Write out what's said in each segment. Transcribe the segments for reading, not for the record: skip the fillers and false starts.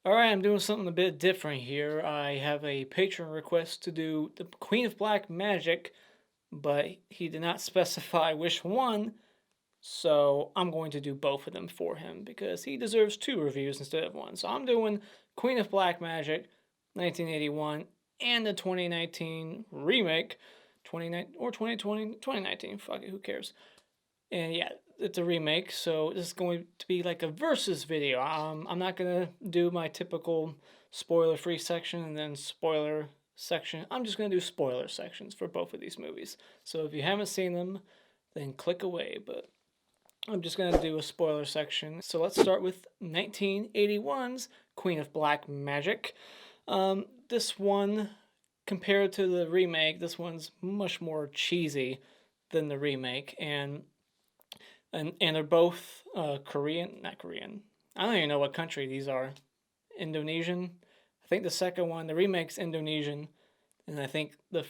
Alright, I'm doing something a bit different here. I have a patron request to do the Queen of Black Magic, but he did not specify which one, so I'm going to do both of them for him because he deserves two reviews instead of one. So I'm doing Queen of Black Magic 1981 and the 2019 remake 2019 or 2020 2019. Fuck it, who cares? And yeah, it's a remake, so this is going to be like a versus video. I'm not gonna do my typical spoiler-free section and then spoiler section. I'm just gonna do spoiler sections for both of these movies. So if you haven't seen them, then click away. But I'm just gonna do a spoiler section. So let's start with 1981's Queen of Black Magic. This one, compared to the remake, this one's much more cheesy than the remake, and they're both Korean, not Korean. I don't even know what country these are. Indonesian. I think the second one, the remake's Indonesian, and I think the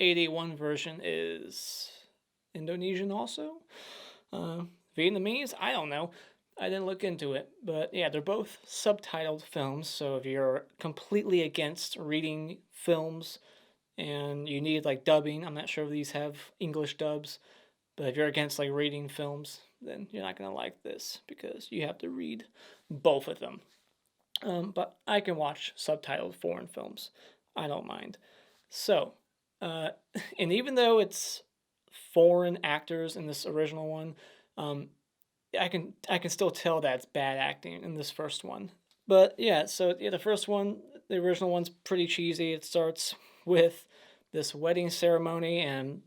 81 version is Indonesian also. Vietnamese. I don't know. I didn't look into it, but yeah, they're both subtitled films. So if you're completely against reading films and you need like dubbing, I'm not sure if these have English dubs. But if you're against like reading films, then you're not gonna like this because you have to read both of them. But I can watch subtitled foreign films. I don't mind. So, uh, and even though it's foreign actors in this original one, um, I can still tell that it's bad acting in this first one. But yeah, so yeah, the first one, the original one's pretty cheesy. It starts with this wedding ceremony and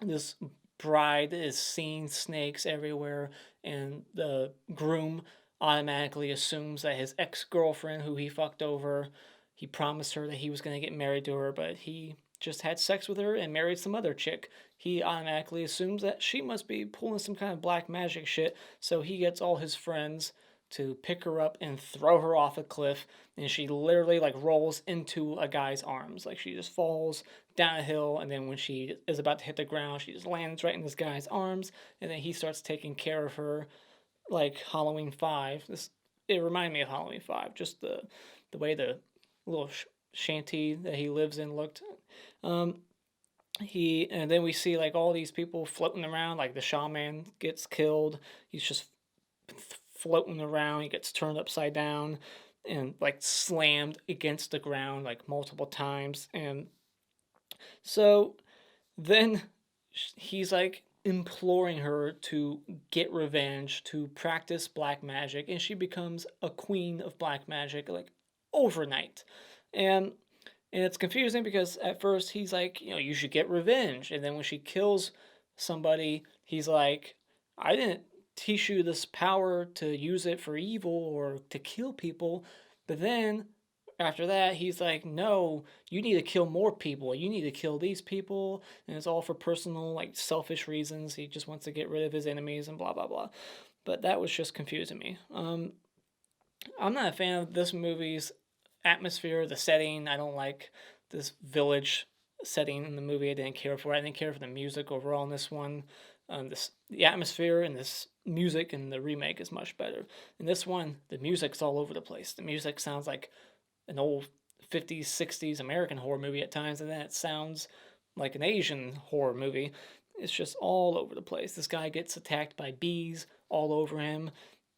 this bride is seeing snakes everywhere, and the groom automatically assumes that his ex-girlfriend, who he fucked over, he promised her that he was going to get married to her, but he just had sex with her and married some other chick. He automatically assumes that she must be pulling some kind of black magic shit, so he gets all his friends to pick her up and throw her off a cliff, and she literally like rolls into a guy's arms. Like she just falls down a hill, and then when she is about to hit the ground, she just lands right in this guy's arms, and then he starts taking care of her like Halloween 5. This it reminded me of Halloween 5, just the way the little shanty that he lives in looked. Um, he and then we see like all these people floating around, like the shaman gets killed. He's just floating around. He gets turned upside down and like slammed against the ground like multiple times. And so then he's like imploring her to get revenge, to practice black magic, and she becomes a queen of black magic like overnight. And it's confusing because at first he's like, you should get revenge. And then when she kills somebody, he's like, I didn't teach you this power to use it for evil or to kill people. But then after that, he's like, no, you need to kill more people. You need to kill these people. And it's all for personal, like, selfish reasons. He just wants to get rid of his enemies and blah, blah, blah. But that was just confusing me. I'm not a fan of this movie's atmosphere, the setting. I don't like this village setting in the movie. I didn't care for it. I didn't care for the music overall in this one. The atmosphere and this music in the remake is much better. In this one, the music's all over the place. The music sounds like an old 50s, 60s American horror movie at times, and then it sounds like an Asian horror movie. It's just all over the place. This guy gets attacked by bees all over him.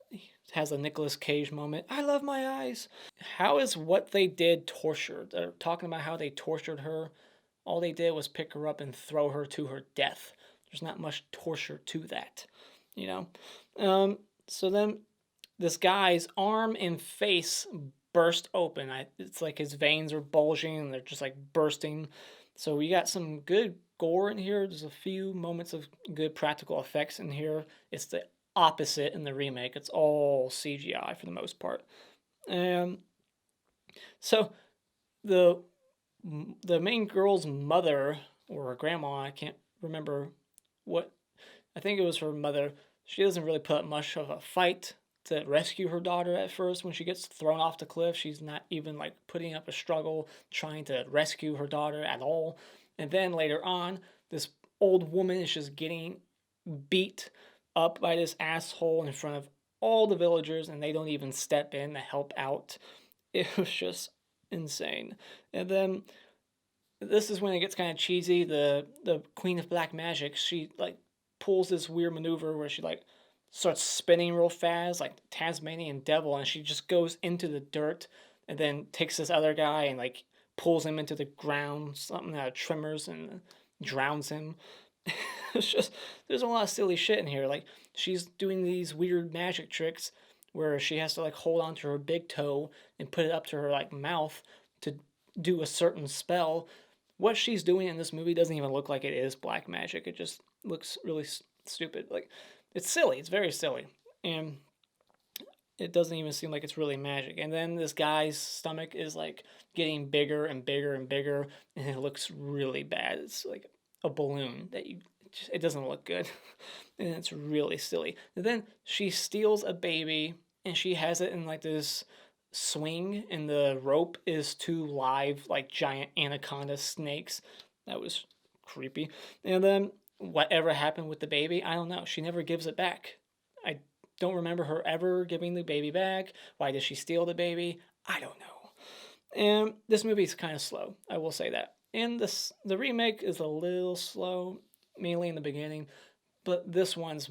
He has a Nicolas Cage moment. I love my eyes. How is what they did torture? They're talking about how they tortured her. All they did was pick her up and throw her to her death. There's not much torture to that, you know? So then this guy's arm and face burst open. It's like his veins are bulging and they're just like bursting. So we got some good gore in here. There's a few moments of good practical effects in here. It's the opposite in the remake. It's all CGI for the most part. So the the main girl's mother or her grandma, I can't remember what, I think it was her mother. She doesn't really put much of a fight to rescue her daughter at first. When she gets thrown off the cliff, she's not even like putting up a struggle trying to rescue her daughter at all. And then later on, this old woman is just getting beat up by this asshole in front of all the villagers, and they don't even step in to help out. It was just insane. And then this is when it gets kind of cheesy. The Queen of Black Magic, she like pulls this weird maneuver where she like starts spinning real fast, like Tasmanian Devil, and she just goes into the dirt and then takes this other guy and like pulls him into the ground, something out of tremors, and drowns him. It's just there's a lot of silly shit in here. Like she's doing these weird magic tricks where she has to like hold on to her big toe and put it up to her like mouth to do a certain spell. What she's doing in this movie doesn't even look like it is black magic. It just looks really stupid. Like it's silly. It's very silly, and it doesn't even seem like it's really magic. And then this guy's stomach is like getting bigger and bigger and bigger, and it looks really bad. It's like a balloon that it doesn't look good, and it's really silly. And then she steals a baby, and she has it in like this swing, and the rope is two live like giant anaconda snakes. That was creepy. And then whatever happened with the baby, I don't know. She never gives it back. I don't remember her ever giving the baby back. Why did she steal the baby? I don't know. And this movie is kind of slow, I will say that. And the remake is a little slow, mainly in the beginning, but this one's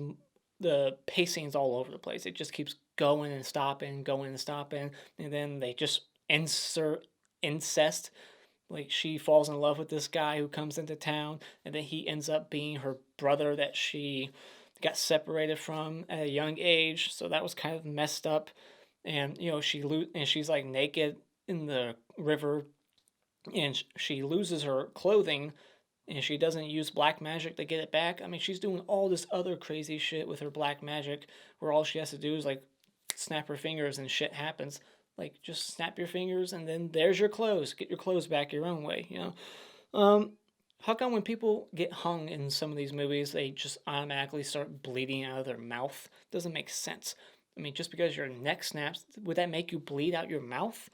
the pacing's all over the place. It just keeps going and stopping, going and stopping, and then they just insert incest. Like she falls in love with this guy who comes into town, and then he ends up being her brother that she got separated from at a young age. So that was kind of messed up. And she's like naked in the river, and she loses her clothing, and she doesn't use black magic to get it back. I mean, she's doing all this other crazy shit with her black magic where all she has to do is like snap her fingers and shit happens. Like just snap your fingers and then there's your clothes. Get your clothes back your own way, you know. How come when people get hung in some of these movies, they just automatically start bleeding out of their mouth? Doesn't make sense. I mean, just because your neck snaps, would that make you bleed out your mouth?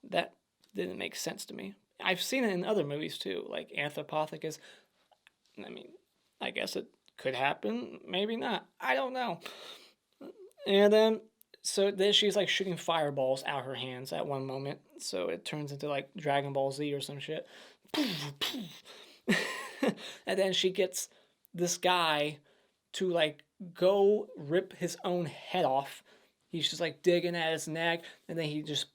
That didn't make sense to me. I've seen it in other movies too, like Anthropophagus. I mean, I guess it could happen, maybe not. I don't know. And then she's like shooting fireballs out her hands at one moment, so it turns into like Dragon Ball Z or some shit. And then she gets this guy to like go rip his own head off. He's just like digging at his neck, and then he just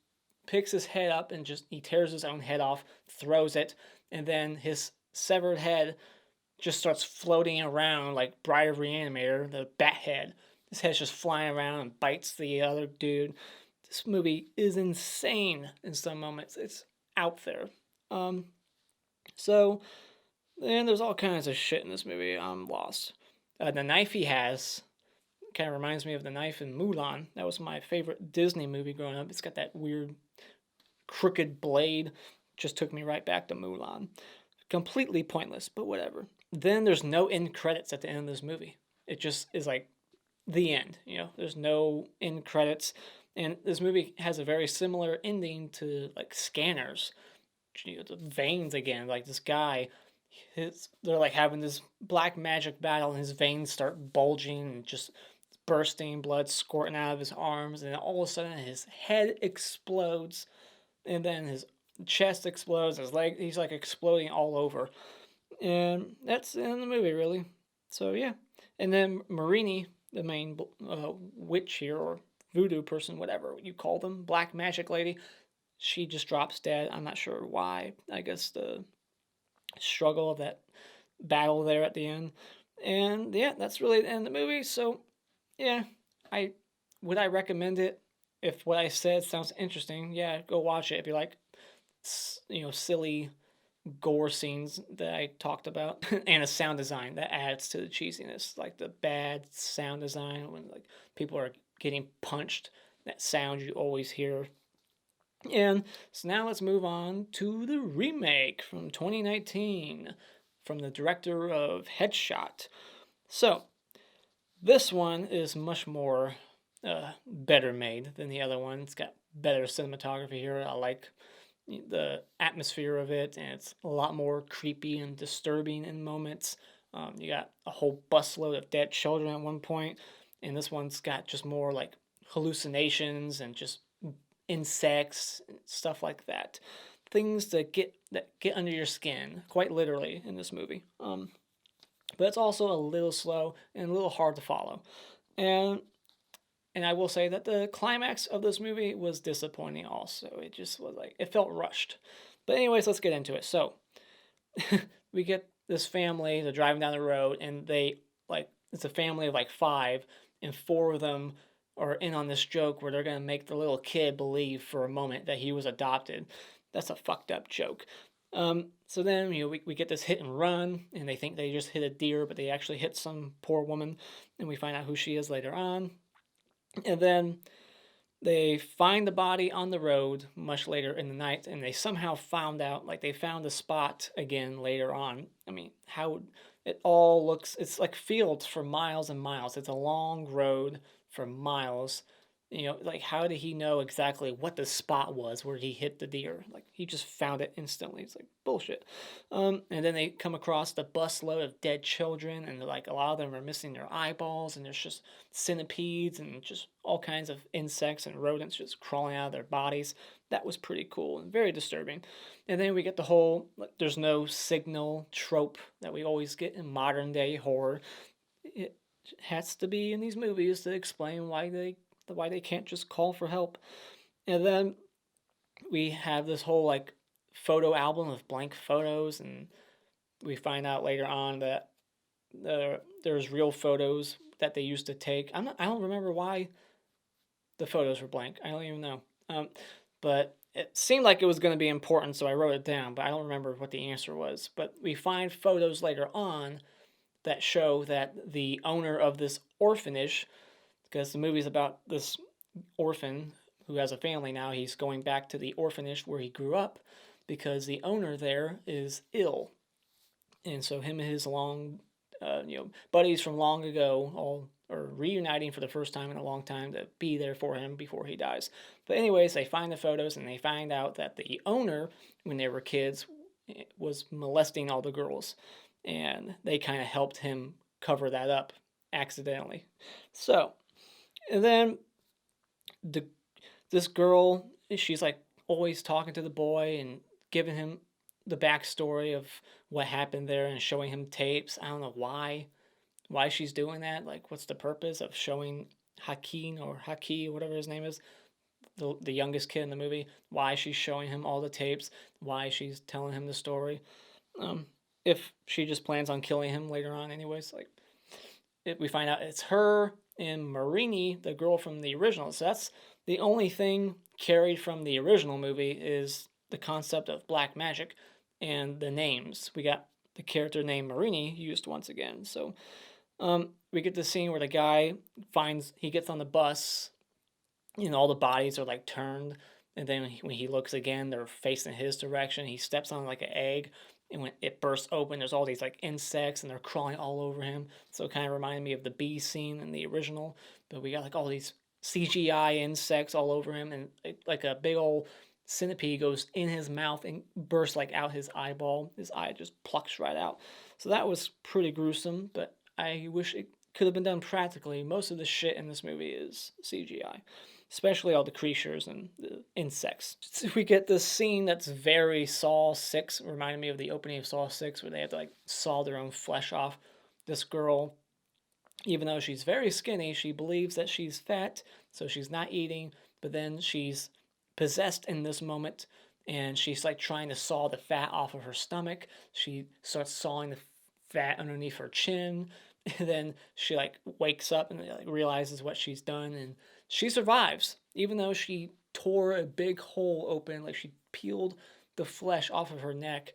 picks his head up and just he tears his own head off, throws it, and then his severed head just starts floating around like Bride of Reanimator, the bat head. His head's just flying around and bites the other dude. This movie is insane in some moments. It's out there. So, and there's all kinds of shit in this movie. I'm lost. The knife he has kind of reminds me of the knife in Mulan. That was my favorite Disney movie growing up. It's got that weird crooked blade. Just took me right back to Mulan. Completely pointless, but whatever. Then there's no end credits at the end of this movie. It just is like the end, you know. There's no end credits, and this movie has a very similar ending to like Scanners. You know, the veins again, like this guy, they're like having this black magic battle, and his veins start bulging and just bursting, blood squirting out of his arms, and then all of a sudden his head explodes, and then his chest explodes, his leg, he's like exploding all over. And that's the end of the movie, really. So, yeah. And then Marini, the main witch here, or voodoo person, whatever you call them, black magic lady, she just drops dead. I'm not sure why. I guess the struggle of that battle there at the end. And yeah, that's really the end of the movie. So, yeah, would I recommend it? If what I said sounds interesting, yeah, go watch it. If you like, you know, silly gore scenes that I talked about, and a sound design that adds to the cheesiness, like the bad sound design when like people are getting punched, that sound you always hear. And so now let's move on to the remake from 2019 from the director of Headshot. So this one is much more better made than the other one. It's got better cinematography here. I like the atmosphere of it, and it's a lot more creepy and disturbing in moments. You got a whole busload of dead children at one point, and this one's got just more like hallucinations and just insects, stuff like that. Things that get under your skin, quite literally, in this movie. But it's also a little slow and a little hard to follow. And and I will say that the climax of this movie was disappointing also. It just was like, it felt rushed. But anyways, let's get into it. So, we get this family, they're driving down the road, and it's a family of like five, and four of them are in on this joke where they're going to make the little kid believe for a moment that he was adopted. That's a fucked up joke. So then, we get this hit and run, and they think they just hit a deer, but they actually hit some poor woman, and we find out who she is later on. And then they find the body on the road much later in the night, and they somehow found out, like, they found the spot again later on. I mean, how it all looks, it's like fields for miles and miles. It's a long road for miles. Like, how did he know exactly what the spot was where he hit the deer? Like, he just found it instantly. It's like bullshit. And then they come across the busload of dead children, and like a lot of them are missing their eyeballs, and there's just centipedes and just all kinds of insects and rodents just crawling out of their bodies. That was pretty cool and very disturbing. And then we get the whole, like, there's no signal trope that we always get in modern day horror. It has to be in these movies to explain why they can't just call for help. And then we have this whole like photo album of blank photos, and we find out later on that there's real photos that they used to take. I don't remember why the photos were blank. I don't even know. But it seemed like it was going to be important, so I wrote it down, but I don't remember what the answer was. But we find photos later on that show that the owner of this orphanage, because the movie's about this orphan who has a family now. He's going back to the orphanage where he grew up because the owner there is ill. And so him and his buddies from long ago all are reuniting for the first time in a long time to be there for him before he dies. But anyways, they find the photos, and they find out that the owner, when they were kids, was molesting all the girls. And they kind of helped him cover that up accidentally. So, and then this girl, she's like always talking to the boy and giving him the backstory of what happened there and showing him tapes. I don't know why she's doing that. Like, what's the purpose of showing Hakeem or Haki, whatever his name is, the youngest kid in the movie? Why she's showing him all the tapes? Why she's telling him the story? If she just plans on killing him later on, anyways. Like, we find out it's her and Marini, the girl from the original. So that's the only thing carried from the original movie is the concept of black magic and the names. We got the character named Marini used once again. So we get the scene where the guy he gets on the bus, all the bodies are like turned, and then when he looks again, they're facing his direction. He steps on like an egg, and when it bursts open, there's all these like insects, and they're crawling all over him. So it kind of reminded me of the bee scene in the original, but we got like all these CGI insects all over him, and like a big old centipede goes in his mouth and bursts like out his eyeball. His eye just plucks right out. So that was pretty gruesome, but I wish it could have been done practically. Most of the shit in this movie is CGI, especially all the creatures and the insects. So we get this scene that's very Saw 6, reminding me of the opening of Saw 6, where they have to like saw their own flesh off. This girl, even though she's very skinny, she believes that she's fat, so she's not eating, but then she's possessed in this moment, and she's like trying to saw the fat off of her stomach. She starts sawing the fat underneath her chin, and then she like wakes up and like realizes what she's done, and she survives, even though she tore a big hole open, like she peeled the flesh off of her neck.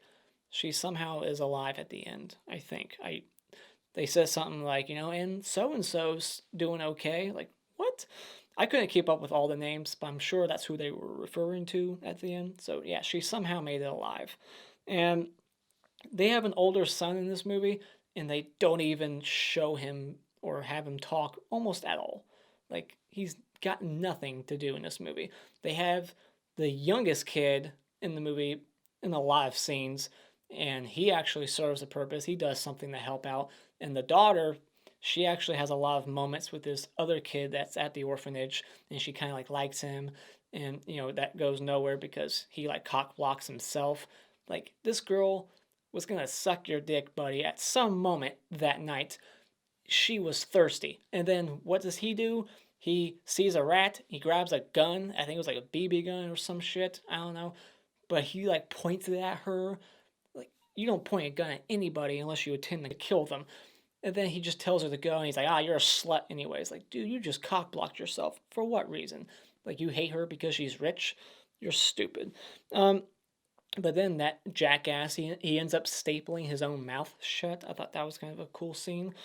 She somehow is alive at the end, I think. They said something like, and so-and-so's doing okay. Like, what? I couldn't keep up with all the names, but I'm sure that's who they were referring to at the end. So yeah, she somehow made it alive. And they have an older son in this movie, and they don't even show him or have him talk almost at all. Like, he's got nothing to do in this movie. They have the youngest kid in the movie in a lot of scenes, and he actually serves a purpose. He does something to help out. And the daughter, she actually has a lot of moments with this other kid that's at the orphanage, and she kind of like likes him, and that goes nowhere because he like cock blocks himself. Like, this girl was gonna suck your dick, buddy, at some moment that night. She was thirsty. And then what does he do? He sees a rat, he grabs a gun, I think it was like a BB gun or some shit, I don't know. But he like points it at her. Like, you don't point a gun at anybody unless you intend to kill them. And then he just tells her to go, and he's like, you're a slut anyways. Like, dude, you just cock blocked yourself. For what reason? Like, you hate her because she's rich? You're stupid. But then that jackass, he ends up stapling his own mouth shut. I thought that was kind of a cool scene.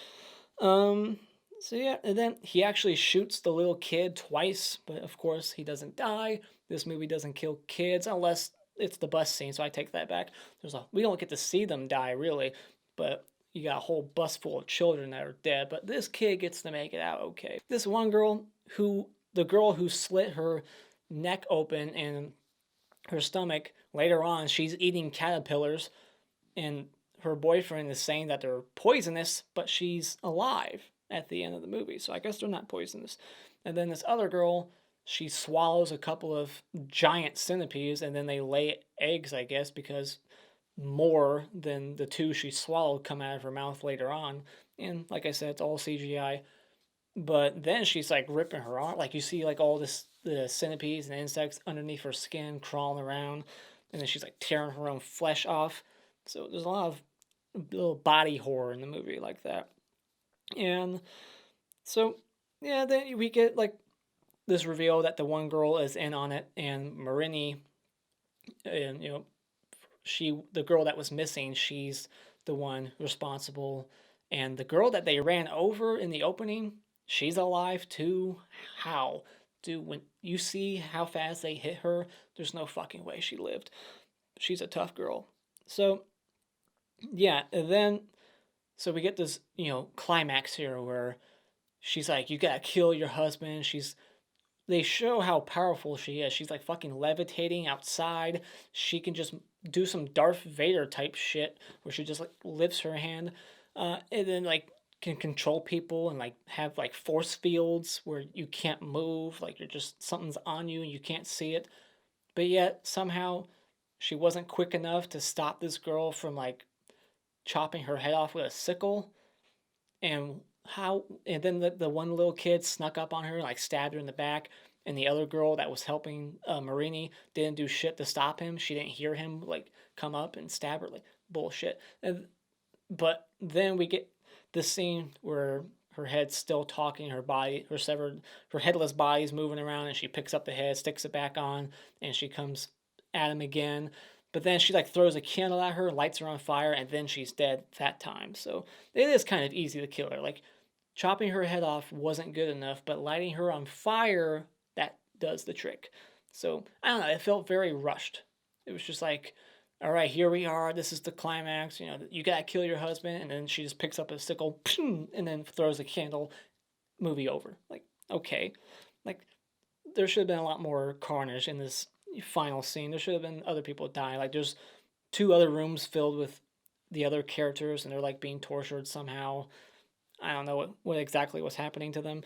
So yeah, and then he actually shoots the little kid twice, but of course he doesn't die. This movie doesn't kill kids unless it's the bus scene, so I take that back. We don't get to see them die really, but you got a whole bus full of children that are dead, but this kid gets to make it out okay. This one girl the girl who slit her neck open and her stomach, later on she's eating caterpillars, and her boyfriend is saying that they're poisonous, but she's alive at the end of the movie, so I guess they're not poisonous. And then this other girl, she swallows a couple of giant centipedes, and then they lay eggs, I guess, because more than the two she swallowed come out of her mouth later on. And like I said, it's all CGI. But then she's like ripping her arm, like you see like all the centipedes and insects underneath her skin crawling around, and then she's like tearing her own flesh off. So there's a lot of little body horror in the movie like that. And so yeah, then we get like this reveal that the one girl is in on it, and Marini, and the girl that was missing, she's the one responsible. And the girl that they ran over in the opening, she's alive too. How? Dude, when you see how fast they hit her, there's no fucking way she lived. She's a tough girl. So yeah, and then so we get this, climax here where she's like, you gotta kill your husband. They show how powerful she is. She's like fucking levitating outside. She can just do some Darth Vader type shit where she just like lifts her hand, and then like can control people and like have like force fields where you can't move, like you're just something's on you and you can't see it. But yet somehow she wasn't quick enough to stop this girl from like chopping her head off with a sickle. And then the one little kid snuck up on her and like stabbed her in the back, and the other girl that was helping Marini didn't do shit to stop him. She didn't hear him like come up and stab her. Like, bullshit. But then we get the scene where her head's still talking, her headless body's moving around, and she picks up the head, sticks it back on, and she comes at him again. But then she like throws a candle at her, lights her on fire, and then she's dead that time. So it is kind of easy to kill her. Like, chopping her head off wasn't good enough, but lighting her on fire, that does the trick. So I don't know, it felt very rushed. It was just like, all right, here we are. This is the climax. You gotta kill your husband, and then she just picks up a sickle, and then throws a candle. Movie over. Like, okay, like there should have been a lot more carnage in this final scene. There should have been other people dying. Like, there's 2 other rooms filled with the other characters, and they're like being tortured somehow. I don't know what exactly was happening to them.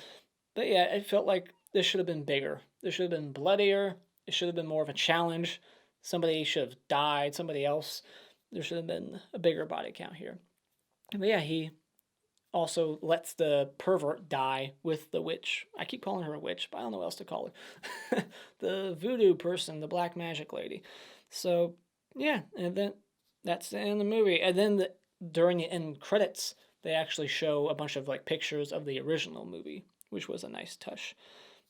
But yeah, it felt like this should have been bigger. This should have been bloodier. It should have been more of a challenge. Somebody should have died. Somebody else. There should have been a bigger body count here. But yeah, he also lets the pervert die with the witch. I keep calling her a witch, but I don't know what else to call her. The voodoo person, the black magic lady. So yeah, and then that's the end of the movie. And then during the end credits, they actually show a bunch of like pictures of the original movie, which was a nice touch.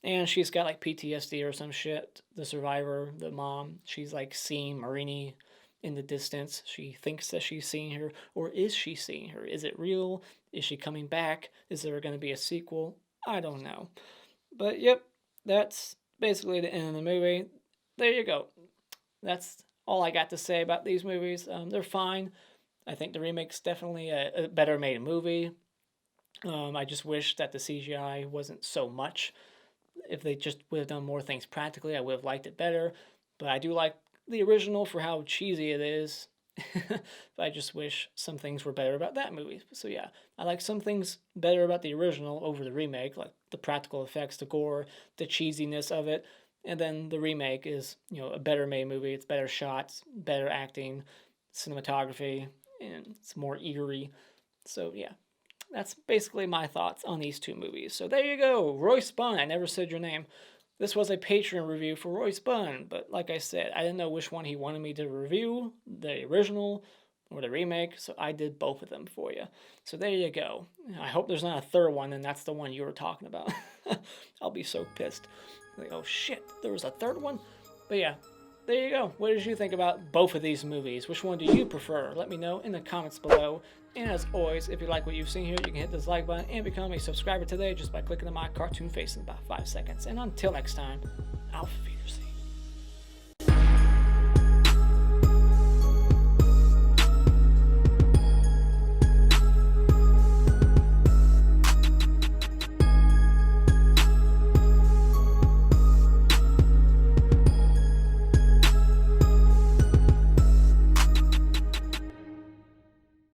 And she's got like PTSD or some shit. The survivor, the mom, she's like seeing Marini in the distance. She thinks that she's seeing her, or is she seeing her? Is it real? Is she coming back? Is there going to be a sequel? I don't know. But yep, that's basically the end of the movie. There you go. That's all I got to say about these movies. They're fine. I think the remake's definitely a better made movie. I just wish that the CGI wasn't so much. If they just would have done more things practically, I would have liked it better. But I do like the original for how cheesy it is. But I just wish some things were better about that movie. So yeah, I like some things better about the original over the remake, like the practical effects, the gore, the cheesiness of it. And then the remake is, a better made movie. It's better shots, better acting, cinematography, and it's more eerie. So yeah, that's basically my thoughts on these two movies. So there you go, Royce Bunn. I never said your name. This was a Patreon review for Royce Bunn, but like I said, I didn't know which one he wanted me to review, the original or the remake, so I did both of them for you. So there you go. I hope there's not a third one, and that's the one you were talking about. I'll be so pissed. Like, oh shit, there was a third one? But yeah, there you go. What did you think about both of these movies? Which one do you prefer? Let me know in the comments below. And as always, if you like what you've seen here, you can hit this like button and become a subscriber today just by clicking on my cartoon face in about 5 seconds. And until next time, auf Wiedersehen.